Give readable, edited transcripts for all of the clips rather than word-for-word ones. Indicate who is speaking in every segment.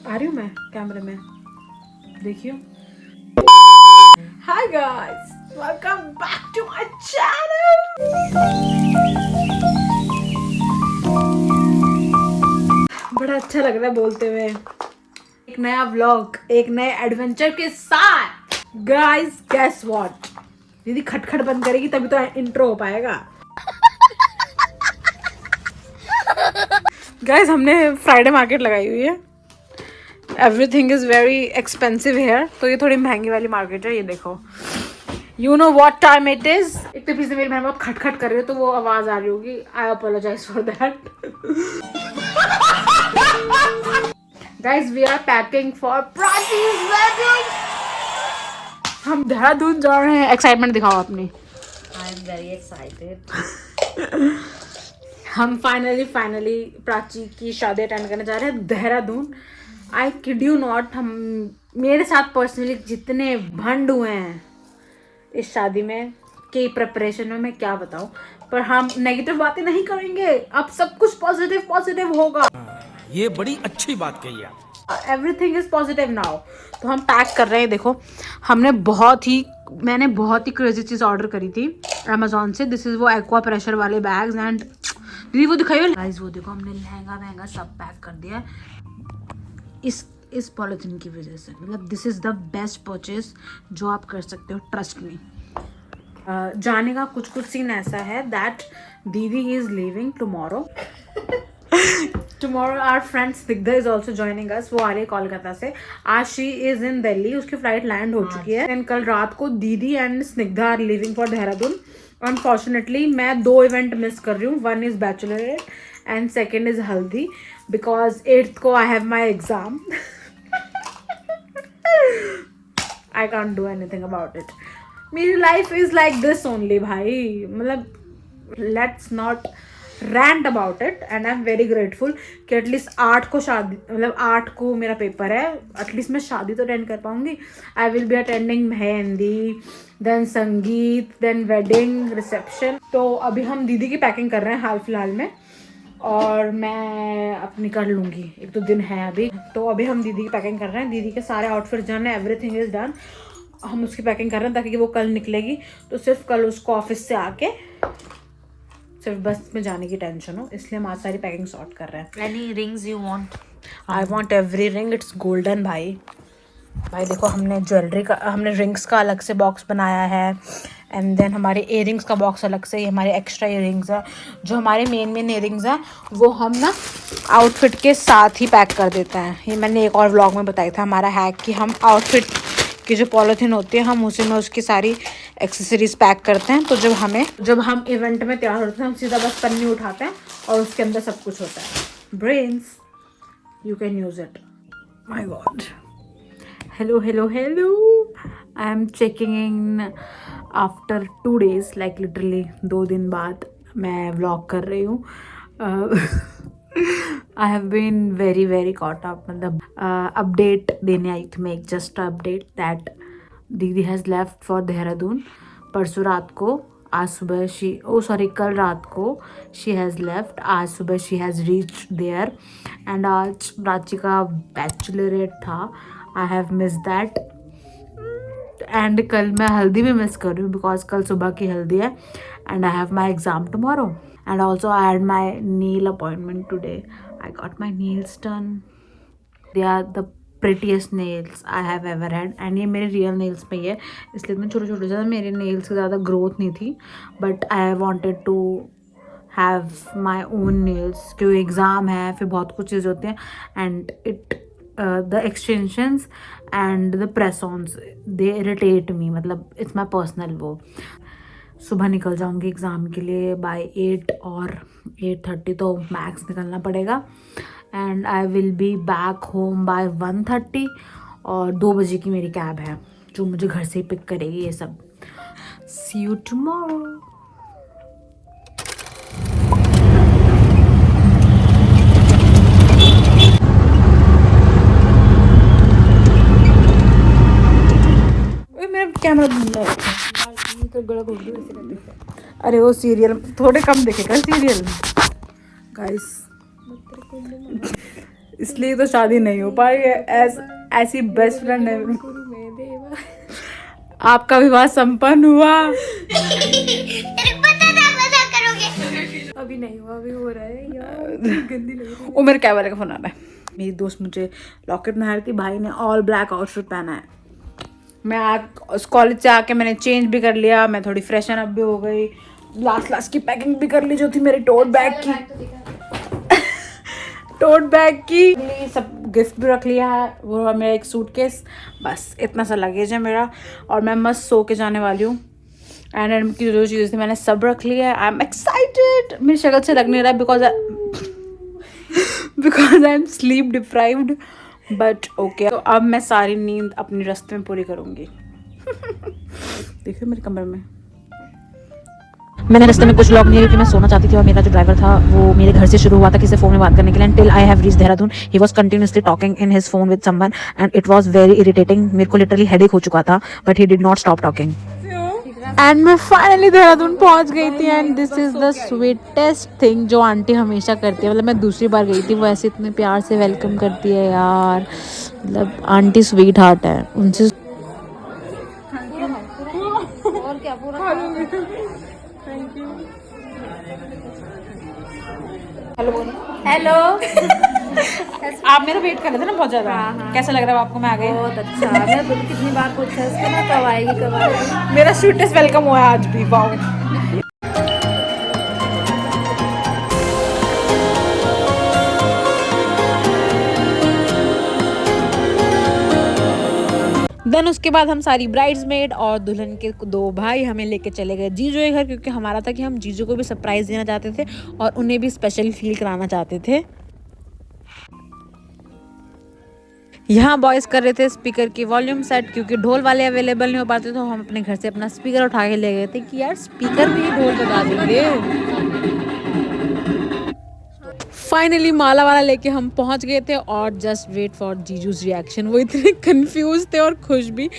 Speaker 1: आ रही हूँ मैं कैमरे में, देखियो। Hi guys, welcome back to my channel. बड़ा अच्छा लग रहा है बोलते हुए, एक नया व्लॉग, एक नए एडवेंचर के साथ। गाइस गेस व्हाट, दीदी खटखट बंद करेगी तभी तो इंट्रो हो पाएगा। गाइस हमने फ्राइडे मार्केट लगाई हुई है। Everything is very expensive here, तो ये थोड़ी महंगी वाली मार्केट है। ये देखो, you know what time it is. एक तो पीछे मेरी बहन बहुत खटखट कर रही है तो वो आवाज आ रही होगी, I apologize for that. Guys we are packing for Prachi's wedding। हम देहरादून जा रहे हैं। एक्साइटमेंट दिखाओ अपनी।
Speaker 2: I am very excited.
Speaker 1: हम फाइनली प्राची की शादी अटेंड करने जा रहे हैं Dehradun. I kid you not, हम मेरे साथ पर्सनली जितने भंड हुए हैं इस शादी में के प्रिपरेशन में, मैं क्या बताऊं। पर हम नेगेटिव बातें नहीं करेंगे, अब सब कुछ पॉजिटिव पॉजिटिव होगा।
Speaker 3: ये बड़ी अच्छी बात कही आप।
Speaker 1: Everything is positive now. तो हम पैक कर रहे हैं। देखो मैंने बहुत ही क्रेजी चीज़ ऑर्डर करी थी अमेजोन से। दिस इज वो एक्वा प्रेशर वाले बैग्स एंड दीदी वो दिखाइए गाइस, वो देखो हमने लहंगा सब पैक कर दिया इस पॉलिथीन की वजह से। मतलब this is the best purchase जो आप कर सकते हो, ट्रस्ट मी। जाने का कुछ सीन ऐसा है दैट दीदी is leaving tomorrow. Tomorrow our friend Snigdha is also joining us. वो आ रही है कोलकाता से। आज शी इज इन दिल्ली, उसकी फ्लाइट लैंड हो चुकी है। एंड कल रात को दीदी and Snigdha are living for Dehradun. Unfortunately मैं 2 इवेंट मिस कर रही हूँ। One is bachelorette and second is haldi, because 8th को I have my exam. I can't do anything about it. मेरी life is like this only भाई। मतलब let's not rant about it. And I am very grateful कि at least 8 को शादी, मतलब 8 को मेरा पेपर है। एटलीस्ट मैं शादी तो अटेंड कर पाऊंगी। I will be attending mehndi, then sangeet, then wedding reception. तो अभी हम दीदी की पैकिंग कर रहे हैं हाल फिलहाल में, और मैं अपनी कर लूँगी, 1-2 दिन है अभी। तो अभी हम दीदी की पैकिंग कर रहे हैं। दीदी के सारे आउटफिट डन है, एवरीथिंग इज डन। हम उसकी पैकिंग कर रहे हैं ताकि वो कल निकलेगी, तो सिर्फ कल उसको ऑफिस से आके सिर्फ बस में जाने की टेंशन हो, इसलिए हम आज सारी पैकिंग सॉर्ट कर रहे हैं।
Speaker 2: Any rings you want?
Speaker 1: I want every ring, it's golden भाई। देखो हमने रिंग्स का अलग से बॉक्स बनाया है, एंड देन हमारे इयरिंग्स का बॉक्स अलग से। ये हमारे एक्स्ट्रा इयरिंग्स है। जो हमारे मेन इयरिंग्स हैं वो हम ना आउटफिट के साथ ही पैक कर देते हैं। ये मैंने एक और व्लॉग में बताया था हमारा हैक, कि हम आउटफिट की जो पॉलिथीन होती है हम उसी में उसकी सारी एक्सेसरीज पैक करते हैं। तो जब हम इवेंट में तैयार होते हैं हम सीधा बस पन्नी उठाते हैं और उसके अंदर सब कुछ होता है। Brains, you can use it. My god, hello I am checking in after 2 days, like literally 2 दिन बाद मैं व्लॉग कर रही हूँ। I have been very caught up. मतलब अपडेट देने आई थी मैं, एक जस्ट अपडेट दैट दीदी हैज़ लेफ्ट फॉर देहरादून परसों रात को। आज सुबह कल रात को शी हैज़ लेफ्ट, आज सुबह she has reach there. And आज प्राची का बैचलरेट था, I have miss that. And कल मैं हल्दी भी मिस कर रही हूँ बिकॉज कल सुबह की हल्दी है। And I have my exam tomorrow. And also I had my nail appointment today. I got my nails done. They are the prettiest nails I have ever had. And ये मेरे real nails पे ही है, इसलिए मैं छोटे से मेरे nails की ज़्यादा ग्रोथ नहीं थी, but I wanted to have my own nails क्योंकि एग्ज़ाम है, फिर बहुत कुछ चीज़ होती हैं। And the extensions and the press-ons, they irritate me। मतलब it's my personal वो। सुबह निकल जाऊंगी एग्ज़ाम के लिए बाय 8 और 8:30 तो मैक्स निकलना पड़ेगा। And I will be back home by 1:30 और 2 बजे की मेरी कैब है जो मुझे घर से ही पिक करेगी। ये सब, सी यू टुमारो। कैमरा तो गला खोल दो। अरे वो सीरियल थोड़े कम देखेगा सीरियल गाइस। इसलिए तो शादी नहीं हो पाई है। ऐसी बेस्ट फ्रेंड है। आपका विवाह संपन्न हुआ।
Speaker 4: अभी नहीं हुआ, अभी हो रहा है यार, गंदी लग रही है।
Speaker 1: वो मेरे क्या वाले का फोन आ रहा है। मेरी दोस्त मुझे लॉकेट पहना रही थी, भाई ने ऑल ब्लैक आउटफिट पहना है। मैं आज कॉलेज से आके मैंने चेंज भी कर लिया, मैं थोड़ी फ्रेशन अप भी हो गई, लास्ट की पैकिंग भी कर ली जो थी मेरी टोट बैग की। टोट बैग की सब गिफ्ट भी रख लिया है, वो मेरा एक सूटकेस, बस इतना सा लगेज है मेरा। और मैं मस्त सो के जाने वाली हूँ। एंड की जो चीज़ें थी मैंने सब रख लिया है। I am excited. मेरी शक्ल से लग नहीं रहा because I am sleep deprived, but okay. तो अब मैं सारी नींद अपनी रास्ते में पूरी करूँगी। देखिए मेरे कमरे में
Speaker 5: मैंने रास्ते में कुछ व्लॉग नहीं, क्योंकि मैं सोना चाहती थी और मेरा जो ड्राइवर था वो मेरे घर से शुरू हुआ था किसी फोन में बात करने के लिए। Until I have reached Dehradun, he was continuously talking in his phone with someone and it was very irritating. मेरे को लिटरली हेडेक हो चुका था, but he did not stop talking. And मैं फाइनली देहरादून पहुंच गई थी and this is the sweetest thing जो आंटी हमेशा करती है। मतलब मैं दूसरी बार गई थी, वो ऐसे इतने प्यार से वेलकम करती है यार। मतलब आंटी स्वीट हार्ट है उनसे।
Speaker 1: हेलो। आप मेरा वेट कर रहे थे ना बहुत ज्यादा। कैसा लग रहा है आपको? मैं आ गई।
Speaker 4: बहुत अच्छा। मैं बोली कितनी बार पूछा इसको ना, कब आएगी कब आएगी।
Speaker 1: मेरा स्वीटेस्ट वेलकम हुआ है आज भी। वाओ। देन उसके बाद हम सारी ब्राइड्समेड और दुल्हन के दो भाई हमें लेके चले गए जीजू के घर, क्योंकि हमारा था कि हम जीजू को भी सरप्राइज देना चाहते थे और उन्हें भी स्पेशल फील कराना चाहते थे। यहाँ बॉयज कर रहे थे स्पीकर की वॉल्यूम सेट, क्योंकि ढोल वाले अवेलेबल नहीं हो पाते तो हम अपने घर से अपना स्पीकर उठा के ले गए थे कि यार स्पीकर में ही ढोल बजा देंगे। फाइनली माला वाला लेके हम पहुंच गए थे और जस्ट वेट फॉर जीजू's रिएक्शन। वो इतने कंफ्यूज थे और खुश भी।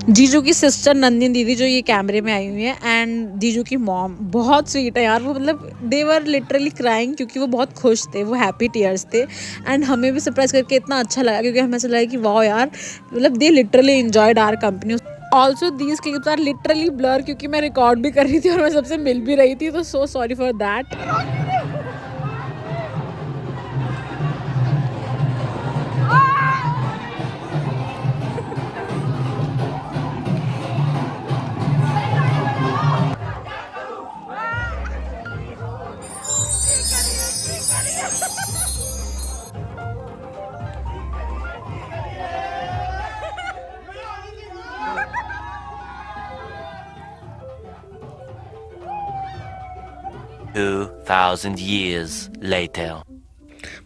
Speaker 1: जीजू की सिस्टर नंदिनी दीदी जो ये कैमरे में आई हुई है एंड जीजू की मॉम बहुत स्वीट है यार। वो मतलब दे वर लिटरली क्राइंग, क्योंकि वो बहुत खुश थे, वो हैप्पी टीयर्स थे। एंड हमें भी सरप्राइज करके इतना अच्छा लगा, क्योंकि हमें ऐसा लगा कि वाह यार, मतलब they literally enjoyed our company. Also these clips are literally blur, क्योंकि मैं रिकॉर्ड भी कर रही थी और मैं सबसे मिल भी रही थी, तो so sorry for that.
Speaker 6: Two 2,000 years later.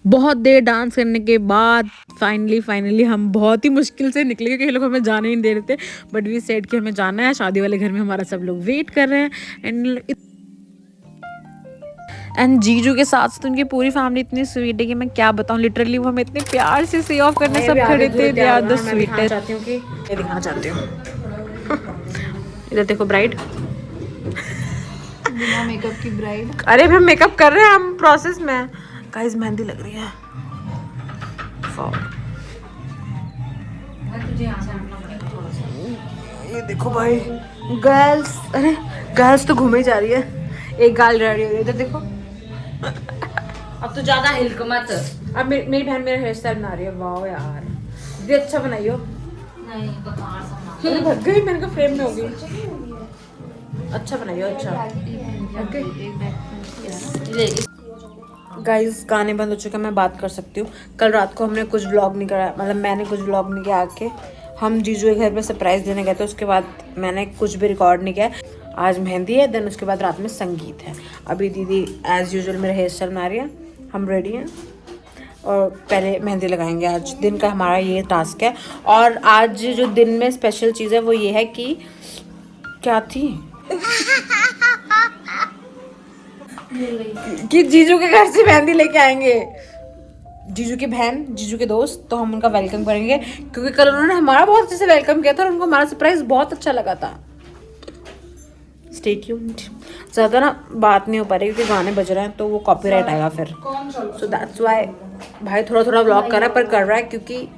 Speaker 1: बहुत देर डांस करने के बाद फाइनली हम बहुत ही मुश्किल से निकले, क्योंकि ये लोग हमें जाने नहीं दे रहे थे, बट वी सेड कि हमें जाना है। शादी वाले घर में हमारा सब लोग वेट कर रहे हैं। एंड जीजू के साथ तो उनकी पूरी फैमिली इतनी स्वीट है कि मैं क्या बताऊं। लिटरली वो हमें इतने प्यार से सी ऑफ करने सब खड़े थे। They are the sweetest. चाहती हूँ कि मैं दिखाना चाहती हूँ। इधर देखो ब्राइड,
Speaker 4: बिना मेकअप की ब्राइड।
Speaker 1: अरे हम मेकअप कर रहे हैं, हम प्रोसेस में। गाइस मेहंदी लग रही है। ये देखो भाई गर्ल्स, अरे गर्ल्स तो घूमे जा रही है। एक गाल रेडी हो रही है, इधर देखो।
Speaker 2: अब तो ज्यादा हिलक मत।
Speaker 1: अब मेरी बहन मेरा हेयर स्टाइल बना रही है। वाह यार, ये अच्छा बनाइयो।
Speaker 2: नहीं बेकार
Speaker 1: भग गई, मैंने कहा फ्रेम में होगी। अच्छा बनाइयो, अच्छा। गाइस गाने बंद हो चुके हैं, मैं बात कर सकती हूँ। कल रात को हमने कुछ व्लॉग नहीं करा, मतलब मैंने कुछ व्लॉग नहीं किया आके। हम जीजू के घर पे सरप्राइज देने गए थे, उसके बाद मैंने कुछ भी रिकॉर्ड नहीं किया। आज मेहंदी है, देन उसके बाद रात में संगीत है। अभी दीदी एज यूजुअल मेरा हेयर स्टाइल बना रही है, हम रेडी हैं और पहले मेहंदी लगाएंगे। आज दिन का हमारा ये टास्क है। और आज जो दिन में स्पेशल चीज़ है वो ये है कि क्या थी कि जीजू के घर से मेहंदी लेके आएंगे। जीजू की बहन, जीजू के दोस्त, तो हम उनका वेलकम करेंगे, क्योंकि कल उन्होंने हमारा बहुत अच्छे से वेलकम किया था और उनको हमारा सरप्राइज बहुत अच्छा लगा था। Stay tuned. ज़्यादा ना बात नहीं हो पा रही क्योंकि गाने बज रहे हैं तो वो कॉपीराइट आएगा फिर, सो दैट्स व्हाई भाई थोड़ा थोड़ा व्लॉग कर रहा है, पर कर रहा है क्योंकि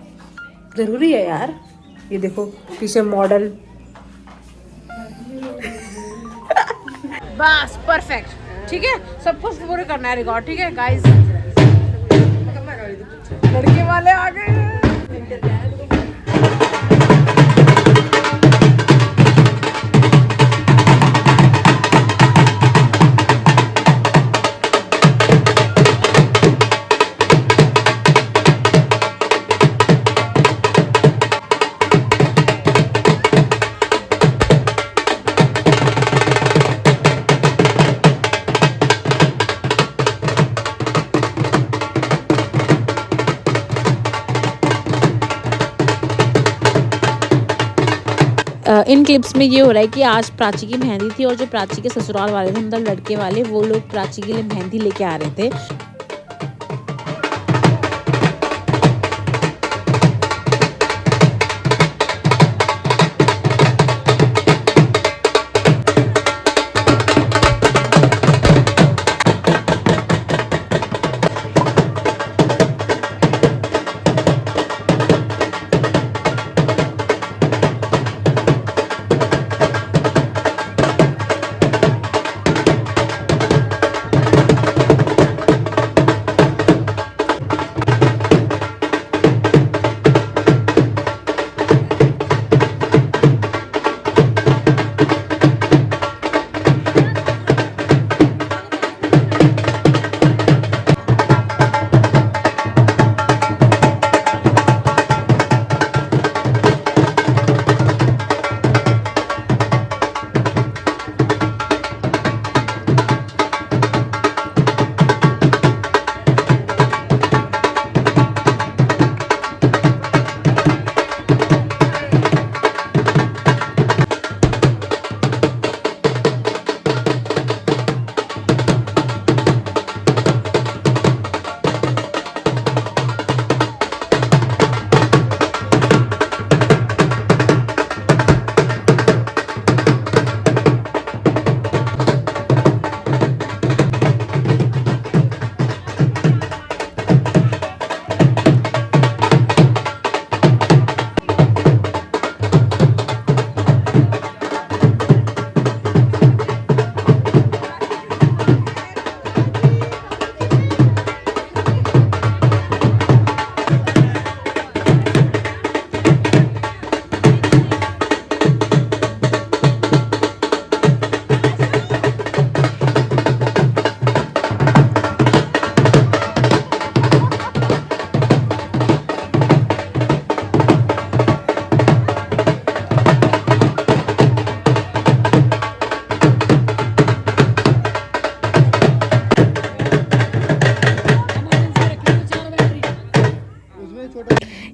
Speaker 1: ज़रूरी है यार। ये देखो पीछे मॉडल। बस परफेक्ट, ठीक है, सब कुछ पूरे करना है रिकॉर्ड, ठीक है गाइस। लड़के वाले आ गए।
Speaker 5: इन क्लिप्स में ये हो रहा है कि आज प्राची की मेहंदी थी और जो प्राची के ससुराल वाले थे, मतलब लड़के वाले, वो लोग प्राची के लिए मेहंदी लेके आ रहे थे।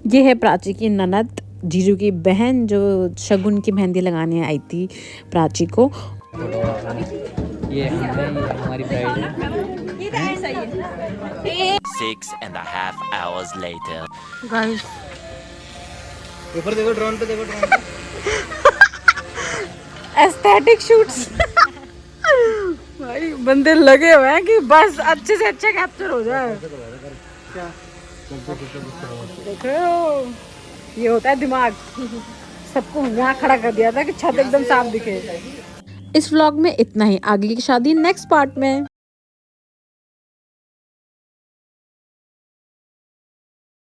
Speaker 5: ये है प्राची की ननद, जीजू की बहन, जो शगुन की मेहंदी लगाने आई थी प्राची को।
Speaker 7: ये हमारी ब्राइड है।
Speaker 6: 6.5 hours later.
Speaker 1: गाइस
Speaker 7: ऊपर देखो, ड्रोन पे देखो, ड्रोन पे।
Speaker 1: एस्थेटिक शूट्स भाई बंदे लगे हुए हैं कि बस अच्छे से अच्छा कैप्चर हो जाए। देखो ये होता है दिमाग, सबको यहाँ खड़ा कर दिया था कि छत एकदम साफ दिखे।
Speaker 5: इस व्लॉग में इतना ही, आगे की शादी नेक्स्ट पार्ट में।